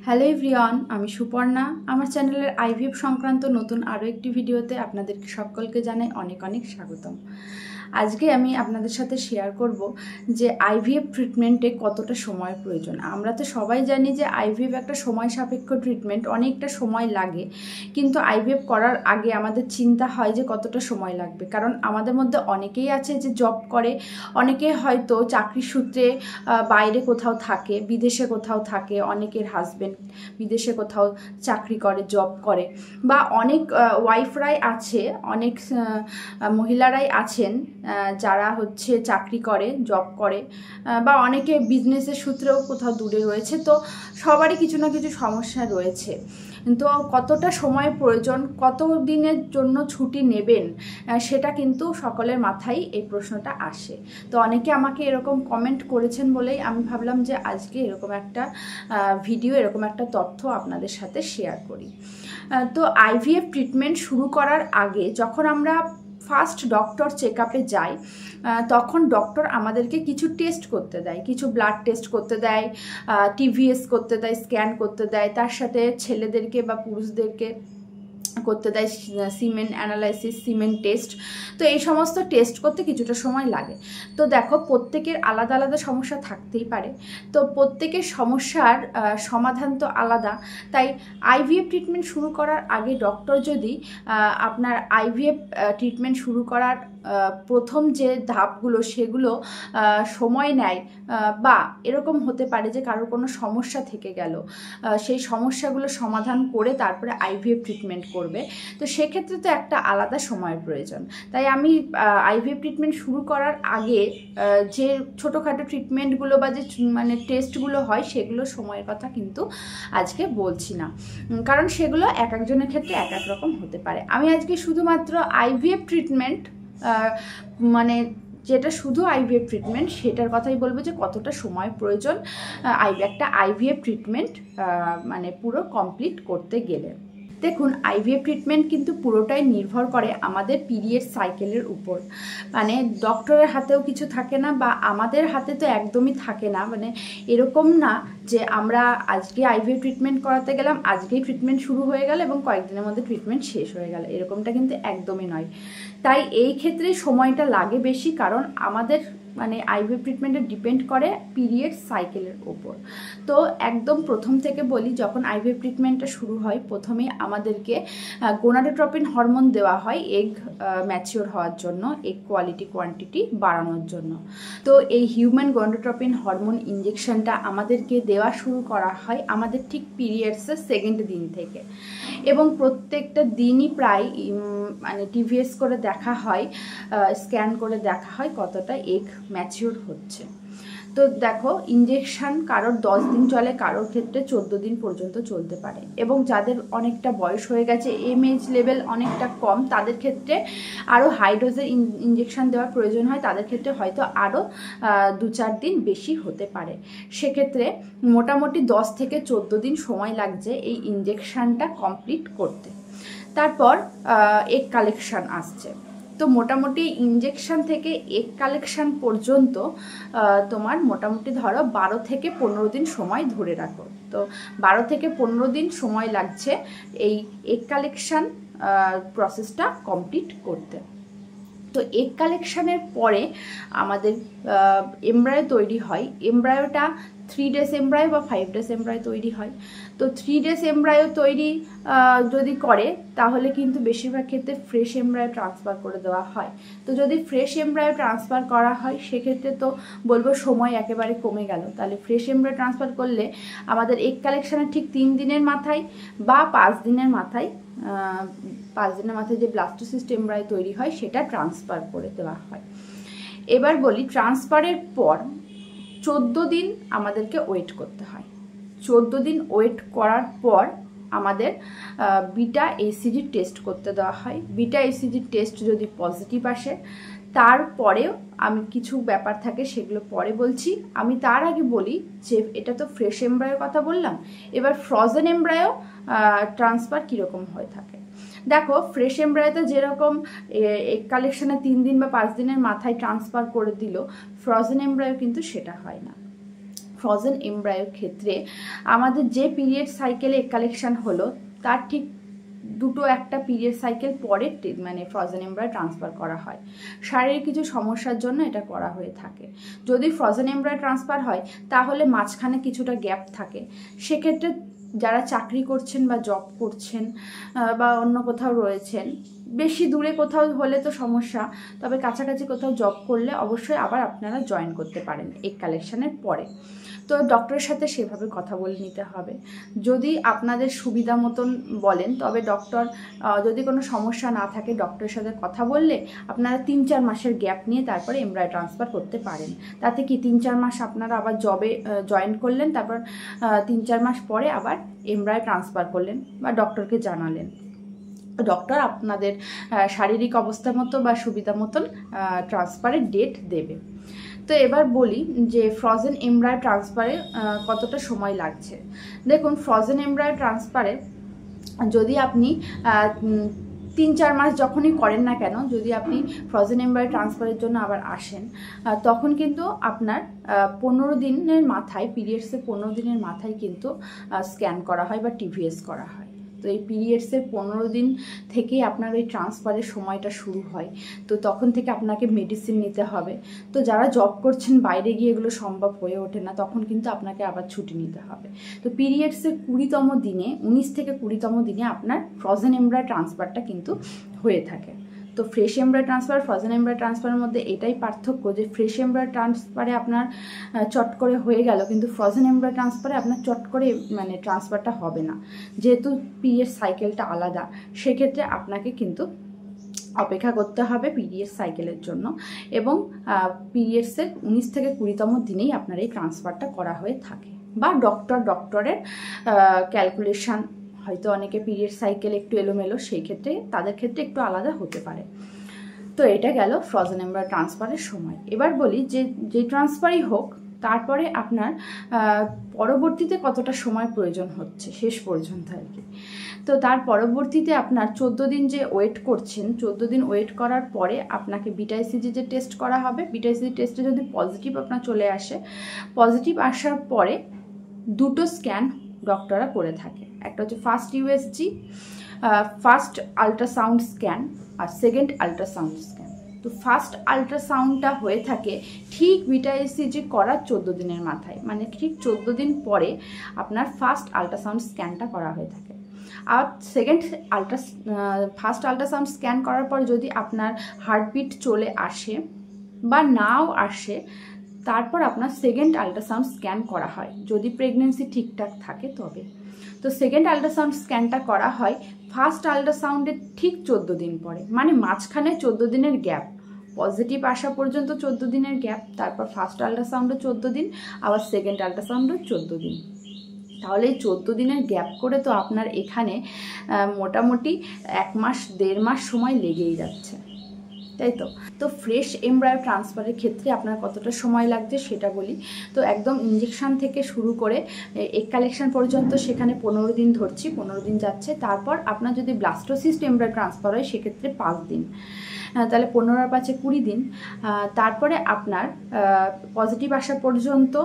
Hello everyone, আমি সুপর্ণা। আমার চ্যানেলের আইভিএফ সংক্রান্ত নতুন আরও একটি ভিডিওতে আপনাদেরকে সকলকে জানাই অনেক অনেক স্বাগতম। আজকে আমি আপনাদের সাথে শেয়ার করব যে আইভিএফ ট্রিটমেন্টে কতটা সময় প্রয়োজন। আমরা তো সবাই জানি যে আইভিএফ একটা সময় সাপেক্ষ ট্রিটমেন্ট, অনেকটা সময় লাগে, কিন্তু আইভিএফ করার আগে আমাদের চিন্তা হয় যে কতটা সময় লাগবে। কারণ আমাদের মধ্যে অনেকেই আছে যে জব করে, অনেকে হয়তো চাকরির সূত্রে বাইরে কোথাও থাকে, বিদেশে কোথাও থাকে, অনেকের হাজব্যান্ড বিদেশে কোথাও চাকরি করে, জব করে, বা অনেক ওয়াইফরাই আছে, অনেক মহিলারাই আছেন যারা হচ্ছে চাকরি করে, জব করে, বা অনেকে বিজনেসের সূত্রেও কোথাও দূরে রয়েছে। তো সবারই কিছু না কিছু সমস্যা রয়েছে। তো কতটা সময় প্রয়োজন, কত দিনের জন্য ছুটি নেবেন, সেটা কিন্তু সকলের মাথায় এই প্রশ্নটা আসে। তো অনেকে আমাকে এরকম কমেন্ট করেছেন বলেই আমি ভাবলাম যে আজকে এরকম একটা ভিডিও, এরকম একটা তথ্য আপনাদের সাথে শেয়ার করি। তো আইভিএফ ট্রিটমেন্ট শুরু করার আগে যখন আমরা ফার্স্ট ডক্টর চেক আপে যাই, তখন ডক্টর আমাদেরকে কিছু টেস্ট করতে দেয়, কিছু ব্লাড টেস্ট করতে দেয়, টিভিএস করতে দেয়, স্ক্যান করতে দেয়, তার সাথে ছেলেদেরকে বা পুরুষদেরকে করতে দেয় সিমেন অ্যানালাইসিস, সিমেন টেস্ট। তো এই সমস্ত টেস্ট করতে কিছুটা সময় লাগে। তো দেখো, প্রত্যেকের আলাদা আলাদা সমস্যা থাকতেই পারে, তো প্রত্যেকের সমস্যার সমাধান তো আলাদা। তাই আইভিএফ ট্রিটমেন্ট শুরু করার আগে ডক্টর যদি আপনার আইভিএফ ট্রিটমেন্ট শুরু করার প্রথম যে ধাপগুলো সেগুলো সময় নেয়, বা এরকম হতে পারে যে কারোর কোনো সমস্যা থেকে গেল, সেই সমস্যাগুলো সমাধান করে তারপরে আইভিএফ ট্রিটমেন্ট করবে, তো সেক্ষেত্রে তো একটা আলাদা সময়ের প্রয়োজন। তাই আমি আইভিএফ ট্রিটমেন্ট শুরু করার আগে যে ছোটোখাটো ট্রিটমেন্টগুলো বা যে মানে টেস্টগুলো হয় সেগুলো সময়ের কথা কিন্তু আজকে বলছি না, কারণ সেগুলো এক একজনের ক্ষেত্রে এক এক রকম হতে পারে। আমি আজকে শুধুমাত্র আইভিএফ ট্রিটমেন্ট, মানে যেটা শুধু আইভিএফ ট্রিটমেন্ট সেটার কথাই বলবো যে কতটা সময় প্রয়োজন একটা আইভিএফ ট্রিটমেন্ট মানে পুরো কমপ্লিট করতে গেলে। দেখুন, আইভিএফ ট্রিটমেন্ট কিন্তু পুরোটাই নির্ভর করে আমাদের পিরিয়ড সাইকেলের উপর। মানে ডক্টরের হাতেও কিছু থাকে না, বা আমাদের হাতে তো একদমই থাকে না। মানে এরকম না যে আমরা আজকে আইভিএফ ট্রিটমেন্ট করাতে গেলাম, আজকেই ট্রিটমেন্ট শুরু হয়ে গেল এবং কয়েকদিনের মধ্যে ট্রিটমেন্ট শেষ হয়ে গেল, এরকমটা কিন্তু একদমই নয়। তাই এই ক্ষেত্রে সময়টা লাগে বেশি, কারণ আমাদের মানে আইভিএফ ট্রিটমেন্টে ডিপেন্ড করে পিরিয়ড সাইকেলের ওপর। তো একদম প্রথম থেকে বলি, যখন আইভিএফ ট্রিটমেন্টটা শুরু হয় প্রথমেই আমাদেরকে গোনাডোট্রপিন হরমোন দেওয়া হয় এগ ম্যাচিওর হওয়ার জন্য, এগ কোয়ালিটি কোয়ান্টিটি বাড়ানোর জন্য। তো এই হিউম্যান গোনাডোট্রপিন হরমোন ইঞ্জেকশনটা আমাদেরকে দেওয়া শুরু করা হয় আমাদের ঠিক পিরিয়ডসের সেকেন্ড দিন থেকে, এবং প্রত্যেকটা দিনই প্রায় মানে টিভিএস করে দেখা হয়, স্ক্যান করে দেখা হয় কতটা এগ ম্যাচিওর হচ্ছে। তো দেখো, ইঞ্জেকশন কারোর 10 দিন চলে, কারোর ক্ষেত্রে 14 দিন পর্যন্ত চলতে পারে, এবং যাদের অনেকটা বয়স হয়ে গেছে, এমএইচ লেভেল অনেকটা কম, তাদের ক্ষেত্রে আরও হাই ডোজের ইঞ্জেকশন দেওয়ার প্রয়োজন হয়, তাদের ক্ষেত্রে হয়তো আরও 2-4 দিন বেশি হতে পারে। সেক্ষেত্রে মোটামুটি 10 থেকে 14 দিন সময় লাগছে এই ইঞ্জেকশনটা কমপ্লিট করতে। তারপর এগ কালেকশন আসছে। তো মোটামুটি ইঞ্জেকশন থেকে এগ কালেকশন পর্যন্ত তোমার মোটামুটি ধরো 12 থেকে 15 দিন সময় ধরে রাখো। তো 12 থেকে 15 দিন সময় লাগছে এই এগ কালেকশন প্রসেসটা কমপ্লিট করতে। তো এগ কালেকশানের পরে আমাদের এমব্রায়ো তৈরি হয়। এমব্রায়োটা 3 ডেজ এমব্রায়ো বা 5 ডেজ এমব্রায়ো তৈরি হয়। তো 3 ডেজ এমব্রায়ো তৈরি যদি করে, তাহলে কিন্তু বেশিরভাগ ক্ষেত্রে ফ্রেশ এমব্রায়ো ট্রান্সফার করে দেওয়া হয়। তো যদি ফ্রেশ এমব্রায়ো ট্রান্সফার করা হয়, সেক্ষেত্রে তো বলবো সময় একেবারে কমে গেল। তাহলে ফ্রেশ এমব্রায়ো ট্রান্সফার করলে আমাদের এগ কালেকশানের ঠিক 3 দিনের মাথায় বা 5 দিনের মাথায় 5 দিনের মাথায় যে ব্লাস্টোসিস্ট এমব্রায়ো তৈরি হয় সেটা ট্রান্সফার করে দেওয়া হয়। এবার বলি, ট্রান্সফারের পর 14 দিন আমাদেরকে ওয়েট করতে হয়। 14 দিন ওয়েট করার পর আমাদের বিটা এসিজি টেস্ট করতে দেওয়া হয়। বিটা এসিজি টেস্ট যদি পজিটিভ আসে, তারপরেও আমি কিছু ব্যাপার থাকে সেগুলো পরে বলছি। আমি তার আগে বলি যে এটা তো ফ্রেশ এমব্রায়োর কথা বললাম, এবার ফ্রোজেন এমব্রায়ো ট্রান্সফার কীরকম হয়ে থাকে। দেখো, ফ্রেশ এমব্রায়োতে যেরকম এগ কালেকশনে 3 দিন বা 5 দিনের মাথায় ট্রান্সফার করে দিল, ফ্রোজেন এমব্রায়ো কিন্তু সেটা হয় না। ফ্রোজেন এমব্রায়োর ক্ষেত্রে আমাদের যে পিরিয়ড সাইকেলে এগ কালেকশন হলো তার ঠিক একটা পিরিয়ড সাইকেল পরে মানে ফ্রোজেন এমব্রায়ো ট্রান্সফার করা হয়। শারীরিক কিছু সমস্যার জন্য এটা করা হয়ে থাকে। যদি ফ্রোজেন এমব্রায়ো ট্রান্সফার হয় তাহলে মাঝখানে কিছুটা গ্যাপ থাকে। সেক্ষেত্রে যারা চাকরি করছেন বা জব করছেন বা অন্য কোথাও রয়েছেন, বেশি দূরে কোথাও হলে তো সমস্যা, তবে কাছাকাছি কোথাও জব করলে অবশ্যই আবার আপনারা জয়েন করতে পারেন এগ কালেকশনের পরে। তো ডক্টরের সাথে সেভাবে কথা বলে নিতে হবে। যদি আপনাদের সুবিধা মতন বলেন, তবে ডক্টর যদি কোনো সমস্যা না থাকে ডক্টরের সাথে কথা বললে আপনারা 3-4 মাসের গ্যাপ নিয়ে তারপরে এমব্রায়ো ট্রান্সফার করতে পারেন। তাতে কি 3-4 মাস আপনারা আবার জবে জয়েন করলেন, তারপর 3-4 মাস পরে আবার এমব্রায়ো ট্রান্সফার করলেন বা ডক্টরকে জানালেন। ডক্টর আপনাদের শারীরিক অবস্থা মতো বা সুবিধা মতন ট্রান্সফারের ডেট দেবে। তো এবার বলি যে ফ্রোজেন এমব্রায়ো ট্রান্সফারে কতটা সময় লাগছে। দেখুন, ফ্রোজেন এমব্রায়ো ট্রান্সফারে যদি আপনি 3-4 মাস যখনই করেন না কেন, যদি আপনি ফ্রোজেন এমব্রায়ো ট্রান্সফারের জন্য আবার আসেন, তখন কিন্তু আপনার 15 দিনের মাথায়, পিরিয়ডসের 15 দিনের মাথায় কিন্তু স্ক্যান করা হয় বা টিভিএস করা হয়। তো এই পিরিয়ডসের 15 দিন থেকেই আপনার ওই ট্রান্সফারের সময়টা শুরু হয়। তো তখন থেকে আপনাকে মেডিসিন নিতে হবে। তো যারা জব করছেন, বাইরে গিয়ে এগুলো সম্ভব হয়ে ওঠে না, তখন কিন্তু আপনাকে আবার ছুটি নিতে হবে। তো পিরিয়ডসের 20তম দিনে, 19 থেকে 20তম দিনে আপনার ফ্রোজেন এমব্রায়ো ট্রান্সফারটা কিন্তু হয়ে থাকে। তো fresh embryo transfer, frozen embryo ট্রান্সফারের মধ্যে এটাই পার্থক্য যে ফ্রেশ এমব্রায়ো ট্রান্সফারে আপনার চট করে হয়ে গেল, কিন্তু ফ্রোজেন এমব্রায়ো ট্রান্সফারে আপনার চট করে মানে ট্রান্সফারটা হবে না। যেহেতু পিরিয়ড সাইকেলটা আলাদা, সেক্ষেত্রে আপনাকে কিন্তু অপেক্ষা করতে হবে পিরিয়ড সাইকেলের জন্য, এবং পিরিয়ডসের 19 থেকে 20তম দিনেই আপনার এই ট্রান্সফারটা করা হয়ে থাকে। বা ডক্টরের ক্যালকুলেশন, হয়তো অনেকে পিরিয়ড সাইকেল একটু এলোমেলো, সেই ক্ষেত্রে তাদের ক্ষেত্রে একটু আলাদা হতে পারে। তো এটা গেল ফ্রোজেন এমব্রায়ো ট্রান্সফারের সময়। এবার বলি যে ট্রান্সফারই হোক, তারপরে আপনার পরবর্তীতে কতটা সময় প্রয়োজন হচ্ছে শেষ পর্যন্ত আর কি। তো তার পরবর্তীতে আপনার 14 দিন যে ওয়েট করছেন, 14 দিন ওয়েট করার পরে আপনাকে বিটা-ইসিজি যে টেস্ট করা হবে, বিটা-ইসিজি টেস্টে যদি পজিটিভ আপনার চলে আসে, পজিটিভ আসার পরে 2টো স্ক্যান ডক্টররা করে থাকে। একটা হচ্ছে first USG, first ultrasound scan, আর সেকেন্ড আল্ট্রাসাউন্ড স্ক্যান। তো ফার্স্ট আল্ট্রাসাউন্ডটা হয়ে থাকে ঠিক বিটা-ইসিজি করার 14 দিনের মাথায়, মানে ঠিক 14 দিন পরে আপনার ফার্স্ট আল্ট্রাসাউন্ড স্ক্যানটা করা হয়ে থাকে। আর ফার্স্ট আল্ট্রাসাউন্ড স্ক্যান করার পর যদি আপনার হার্টবিট চলে আসে বা নাও আসে, তারপর আপনার সেকেন্ড আল্ট্রাসাউন্ড স্ক্যান করা হয়, যদি প্রেগনেন্সি ঠিকঠাক থাকে তবে। তো সেকেন্ড আল্ট্রাসাউন্ড স্ক্যানটা করা হয় ফার্স্ট আল্ট্রাসাউন্ডের ঠিক 14 দিন পরে, মানে মাঝখানে 14 দিনের গ্যাপ, পজিটিভ আসা পর্যন্ত 14 দিনের গ্যাপ, তারপর ফার্স্ট আল্ট্রাসাউন্ডও 14 দিন, আবার সেকেন্ড আল্ট্রাসাউন্ডও 14 দিন। তাহলে এই 14 দিনের গ্যাপ করে তো আপনার এখানে মোটামুটি 1 মাস 1.5 মাস সময় লেগেই যাচ্ছে, তাই তো। তো ফ্রেশ এমব্রায়ো ট্রান্সফারের ক্ষেত্রে আপনার কতটা সময় লাগছে সেটা বলি। তো একদম ইঞ্জেকশন থেকে শুরু করে এগ কালেকশন পর্যন্ত সেখানে 15 দিন ধরছি, 15 দিন যাচ্ছে। তারপর আপনার যদি ব্লাস্টোসিস্ট এমব্রায়ো ট্রান্সফার হয় সেক্ষেত্রে 5 দিন, তাহলে 15 আর 5 20 দিন। তারপরে আপনার পজিটিভ আসা পর্যন্ত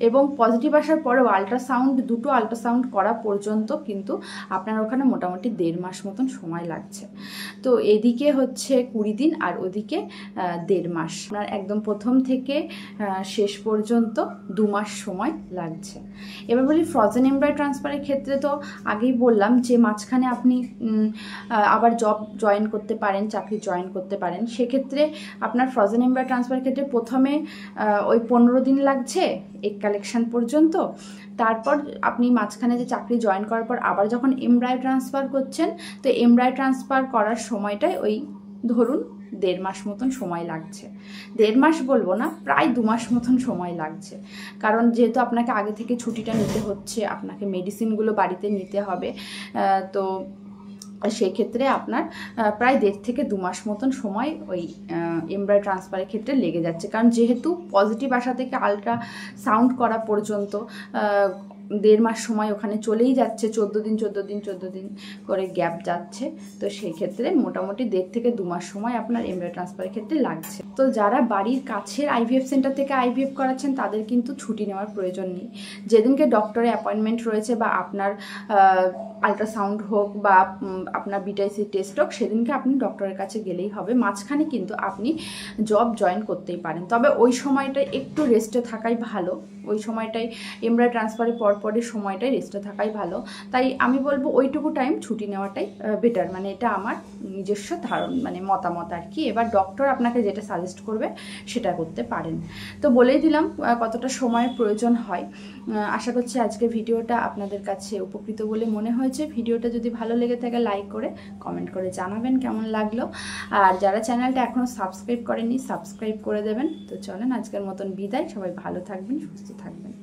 এবং পজিটিভ আসার পরেও আল্ট্রাসাউন্ড, 2টো আল্ট্রাসাউন্ড করা পর্যন্ত কিন্তু আপনার ওখানে মোটামুটি 1.5 মাস মতন সময় লাগছে। তো এদিকে হচ্ছে 20 দিন আর ওদিকে 1.5 মাস, আপনার একদম প্রথম থেকে শেষ পর্যন্ত 2 মাস সময় লাগছে। এবার বলি ফ্রোজেন এমব্রায়ো ট্রান্সফারের ক্ষেত্রে তো আগেই বললাম যে মাঝখানে আপনি আবার জব জয়েন করতে পারেন, চাকরি জয়েন করতে পারেন। সেক্ষেত্রে আপনার ফ্রোজেন এমব্রায়ো ট্রান্সফারের ক্ষেত্রে প্রথমে ওই 15 দিন লাগছে এগ কালেকশন পর্যন্ত, তারপর আপনি মাঝখানে যে চাকরি জয়েন করার পর আবার যখন এমব্রায়ো ট্রান্সফার করছেন, তো এমব্রায়ো ট্রান্সফার করার সময়টাই ওই ধরুন 1.5 মাস মতন সময় লাগছে। 1.5 মাস বলবো না, প্রায় 2 মাস মতন সময় লাগছে, কারণ যেহেতু আপনাকে আগে থেকে ছুটিটা নিতে হচ্ছে, আপনাকে মেডিসিনগুলো বাড়িতে নিতে হবে, তো সেক্ষেত্রে আপনার প্রায় 1.5 থেকে 2 মাস মতন সময় ওই এমব্রায়ো ট্রান্সফারের ক্ষেত্রে লেগে যাচ্ছে। কারণ যেহেতু পজিটিভ আসা থেকে আল্ট্রাসাউন্ড করা পর্যন্ত 1.5 মাস সময় ওখানে চলেই যাচ্ছে, 14 দিন করে গ্যাপ যাচ্ছে। তো সেই ক্ষেত্রে মোটামুটি 1.5 থেকে 2 মাস সময় আপনার এমব্রয়ো ট্রান্সফারের ক্ষেত্রে লাগছে। তো যারা বাড়ির কাছের আইভিএফ সেন্টার থেকে আইভিএফ করাচ্ছেন তাদের কিন্তু ছুটি নেওয়ার প্রয়োজন নেই। যেদিনকে ডক্টরের অ্যাপয়েন্টমেন্ট রয়েছে বা আপনার আল্ট্রাসাউন্ড হোক বা আপনার বিটাইসি টেস্ট হোক, সেদিনকে আপনি ডক্টরের কাছে গেলেই হবে। মাঝখানে কিন্তু আপনি জব জয়েন করতেই পারেন, তবে ওই সময়টায় একটু রেস্টে থাকাই ভালো। ওই সময়টাই এমব্রয়ো ট্রান্সফারের পরপরের সময়টাই রেস্টে থাকাই ভালো। তাই আমি বলবো ওইটুকু টাইম ছুটি নেওয়াটাই বেটার। মানে এটা আমার নিজস্ব মতামত আর কি। এবার ডক্টর আপনাকে যেটা সাজেস্ট করবে সেটা করতে পারেন। তো বলেই দিলাম কতটা সময়ের প্রয়োজন হয়। আশা করছি আজকে ভিডিওটা আপনাদের কাছে উপকৃত বলে মনে হয়েছে। ভিডিওটা যদি ভালো লেগে থাকে লাইক করে কমেন্ট করে জানাবেন কেমন লাগলো। আর যারা চ্যানেলটা এখনও সাবস্ক্রাইব করেননি সাবস্ক্রাইব করে দেবেন। তো চলেন আজকের মতন বিদায়। সবাই ভালো থাকবেন, সুস্থ থাকবেন।